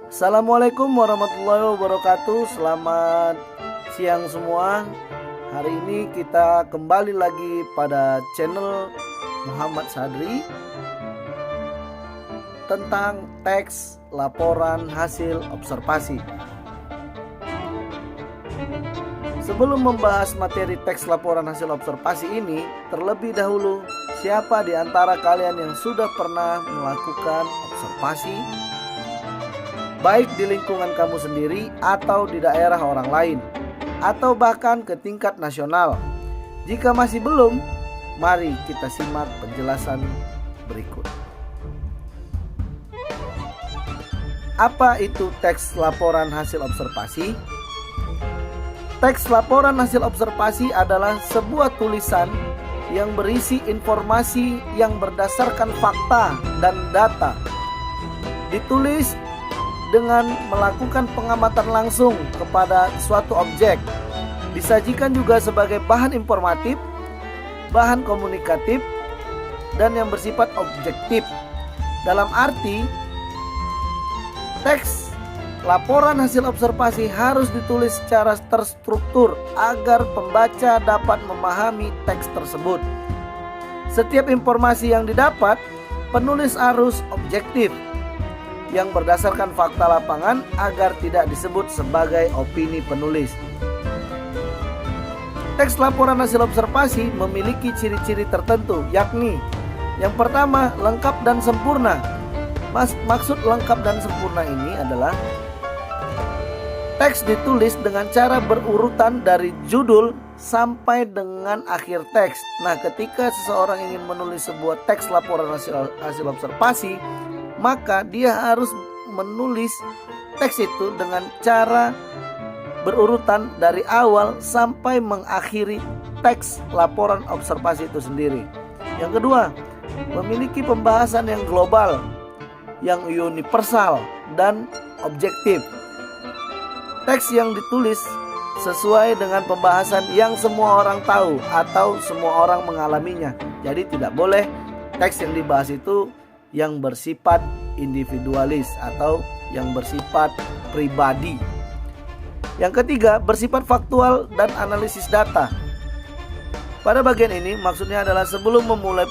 Assalamualaikum warahmatullahi wabarakatuh. Selamat siang semua. Hari ini kita kembali lagi pada channel Muhammad Sadri tentang teks laporan hasil observasi. Sebelum membahas materi teks laporan hasil observasi ini, terlebih dahulu, siapa di antara kalian yang sudah pernah melakukan observasi baik di lingkungan kamu sendiri atau di daerah orang lain, atau bahkan ke tingkat nasional? Jika masih belum, mari kita simak penjelasan berikut. Apa itu teks laporan hasil observasi? Teks laporan hasil observasi adalah sebuah tulisan yang berisi informasi yang berdasarkan fakta dan data. Ditulis dengan melakukan pengamatan langsung kepada suatu objek. Disajikan juga sebagai bahan informatif, bahan komunikatif, dan yang bersifat objektif. Dalam arti, teks laporan hasil observasi harus ditulis secara terstruktur agar pembaca dapat memahami teks tersebut. Setiap informasi yang didapat, penulis harus objektif yang berdasarkan fakta lapangan agar tidak disebut sebagai opini penulis. Teks laporan hasil observasi memiliki ciri-ciri tertentu, yakni yang pertama, lengkap dan sempurna. Maksud lengkap dan sempurna ini adalah teks ditulis dengan cara berurutan dari judul sampai dengan akhir teks. Nah, ketika seseorang ingin menulis sebuah teks laporan hasil observasi, maka dia harus menulis teks itu dengan cara berurutan dari awal sampai mengakhiri teks laporan observasi itu sendiri. Yang kedua, memiliki pembahasan yang global, yang universal dan objektif. Teks yang ditulis sesuai dengan pembahasan yang semua orang tahu atau semua orang mengalaminya. Jadi tidak boleh teks yang dibahas itu yang bersifat individualis atau yang bersifat pribadi. Yang ketiga, bersifat faktual dan analisis data. Pada bagian ini maksudnya adalah sebelum memulai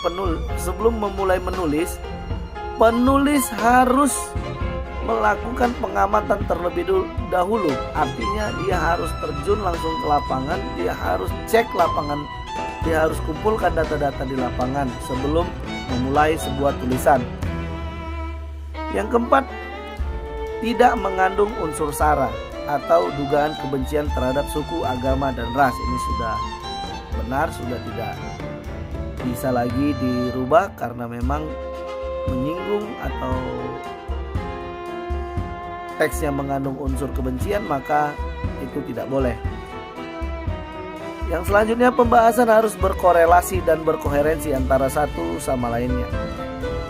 menulis, penulis harus melakukan pengamatan terlebih dahulu. Artinya dia harus terjun langsung ke lapangan, dia harus cek lapangan, dia harus kumpulkan data-data di lapangan sebelum memulai sebuah tulisan. Yang keempat, tidak mengandung unsur sara atau dugaan kebencian terhadap suku, agama, dan ras. Ini sudah benar, sudah tidak bisa lagi dirubah karena memang menyinggung atau teks yang mengandung unsur kebencian, maka itu tidak boleh. Yang selanjutnya, pembahasan harus berkorelasi dan berkoherensi antara satu sama lainnya.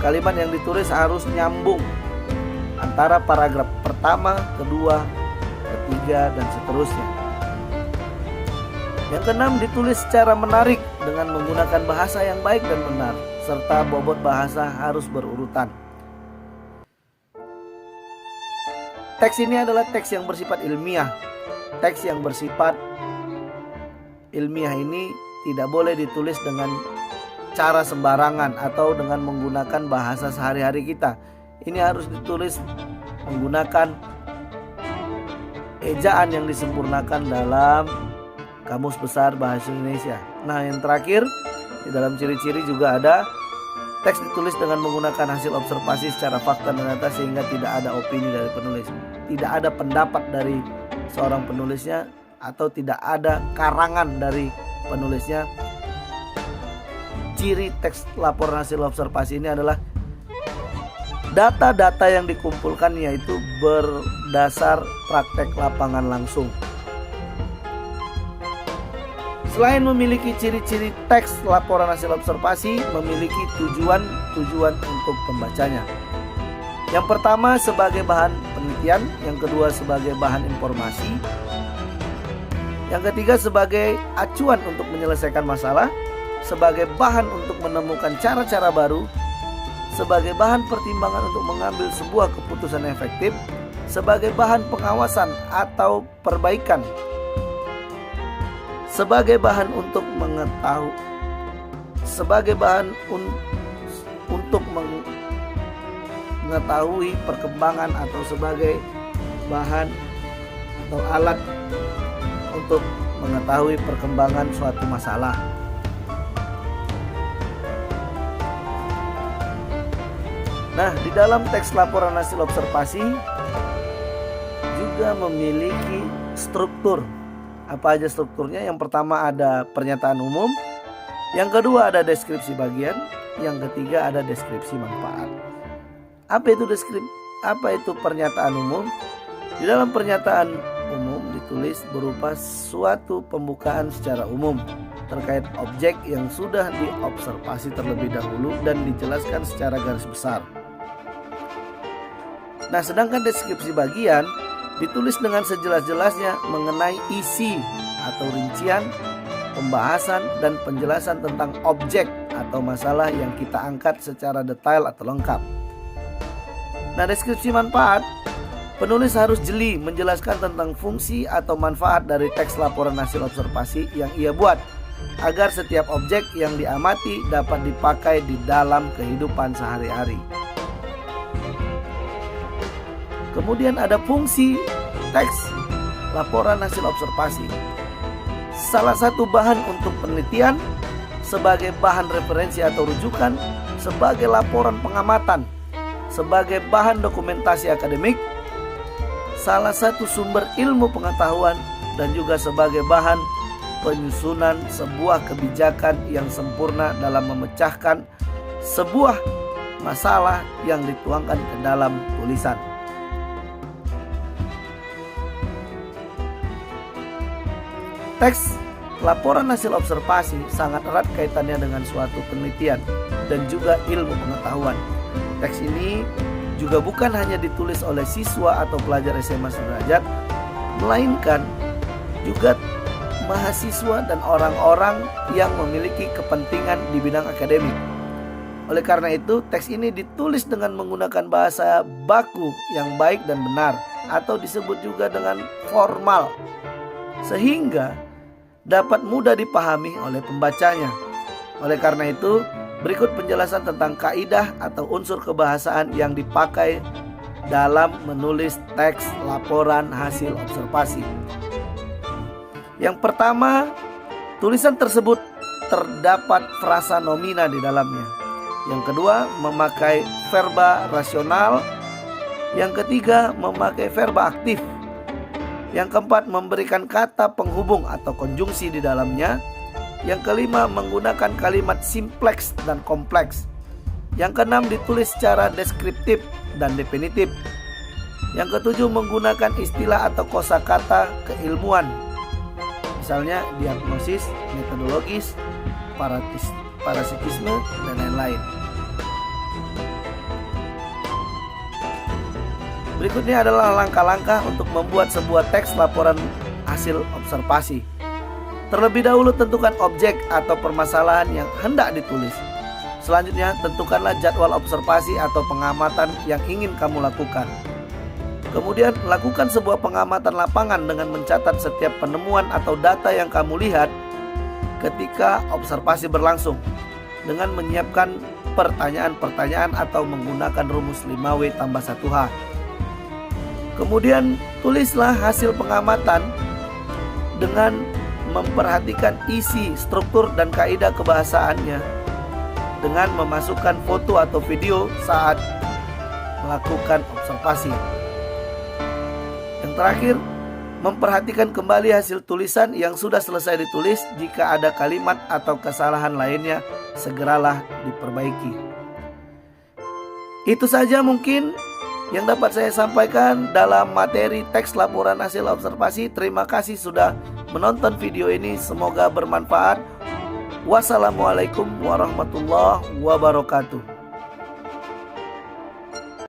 Kalimat yang ditulis harus nyambung antara paragraf pertama, kedua, ketiga, dan seterusnya. Yang keenam, ditulis secara menarik dengan menggunakan bahasa yang baik dan benar, serta bobot bahasa harus berurutan. Teks ini adalah teks yang bersifat ilmiah. Teks yang bersifat ilmiah ini tidak boleh ditulis dengan cara sembarangan atau dengan menggunakan bahasa sehari-hari kita. Ini harus ditulis menggunakan ejaan yang disempurnakan dalam Kamus Besar Bahasa Indonesia. Nah, yang terakhir, di dalam ciri-ciri juga ada teks ditulis dengan menggunakan hasil observasi secara fakta dan data sehingga tidak ada opini dari penulis. Tidak ada pendapat dari seorang penulisnya atau tidak ada karangan dari penulisnya. Ciri teks laporan hasil observasi ini adalah data-data yang dikumpulkan yaitu berdasar praktek lapangan langsung. Selain memiliki ciri-ciri teks laporan hasil observasi, memiliki tujuan untuk pembacanya. Yang pertama sebagai bahan penelitian, yang kedua sebagai bahan informasi, yang ketiga sebagai acuan untuk menyelesaikan masalah, sebagai bahan untuk menemukan cara-cara baru, sebagai bahan pertimbangan untuk mengambil sebuah keputusan efektif, sebagai bahan pengawasan atau perbaikan, sebagai bahan untuk mengetahui, sebagai bahan untuk mengetahui perkembangan, atau sebagai bahan atau alat untuk mengetahui perkembangan suatu masalah. Nah, di dalam teks laporan hasil observasi juga memiliki struktur. Apa aja strukturnya? Yang pertama ada pernyataan umum, yang kedua ada deskripsi bagian, yang ketiga ada deskripsi manfaat. Apa itu pernyataan umum? Di dalam pernyataan umum ditulis berupa suatu pembukaan secara umum terkait objek yang sudah diobservasi terlebih dahulu dan dijelaskan secara garis besar. Nah, sedangkan deskripsi bagian ditulis dengan sejelas-jelasnya mengenai isi atau rincian, pembahasan, dan penjelasan tentang objek atau masalah yang kita angkat secara detail atau lengkap. Nah, deskripsi manfaat, penulis harus jeli menjelaskan tentang fungsi atau manfaat dari teks laporan hasil observasi yang ia buat, agar setiap objek yang diamati dapat dipakai di dalam kehidupan sehari-hari. Kemudian ada fungsi teks laporan hasil observasi. Salah satu bahan untuk penelitian, sebagai bahan referensi atau rujukan, sebagai laporan pengamatan, sebagai bahan dokumentasi akademik, salah satu sumber ilmu pengetahuan, dan juga sebagai bahan penyusunan sebuah kebijakan yang sempurna dalam memecahkan sebuah masalah yang dituangkan ke dalam tulisan. Teks laporan hasil observasi sangat erat kaitannya dengan suatu penelitian dan juga ilmu pengetahuan. Teks ini juga bukan hanya ditulis oleh siswa atau pelajar SMA sederajat, melainkan juga mahasiswa dan orang-orang yang memiliki kepentingan di bidang akademik. Oleh karena itu, teks ini ditulis dengan menggunakan bahasa baku yang baik dan benar, atau disebut juga dengan formal, sehingga dapat mudah dipahami oleh pembacanya. Oleh karena itu, berikut penjelasan tentang kaidah atau unsur kebahasaan yang dipakai dalam menulis teks laporan hasil observasi. Yang pertama, tulisan tersebut terdapat frasa nomina di dalamnya. Yang kedua, memakai verba rasional. Yang ketiga, memakai verba aktif. Yang keempat, memberikan kata penghubung atau konjungsi di dalamnya. Yang kelima, menggunakan kalimat simpleks dan kompleks. Yang keenam, ditulis secara deskriptif dan definitif. Yang ketujuh, menggunakan istilah atau kosakata keilmuan, misalnya diagnosis, metodologis, parasitisme, dan lain-lain. Berikutnya adalah langkah-langkah untuk membuat sebuah teks laporan hasil observasi. Terlebih dahulu tentukan objek atau permasalahan yang hendak ditulis. Selanjutnya tentukanlah jadwal observasi atau pengamatan yang ingin kamu lakukan. Kemudian lakukan sebuah pengamatan lapangan dengan mencatat setiap penemuan atau data yang kamu lihat ketika observasi berlangsung, dengan menyiapkan pertanyaan-pertanyaan atau menggunakan rumus 5W+1H. Kemudian tulislah hasil pengamatan dengan memperhatikan isi, struktur, dan kaidah kebahasaannya dengan memasukkan foto atau video saat melakukan observasi. Yang terakhir, memperhatikan kembali hasil tulisan yang sudah selesai ditulis. Jika ada kalimat atau kesalahan lainnya, segeralah diperbaiki. Itu saja mungkin yang dapat saya sampaikan dalam materi teks laporan hasil observasi. Terima kasih sudah menonton video ini, semoga bermanfaat. Wassalamualaikum warahmatullahi wabarakatuh.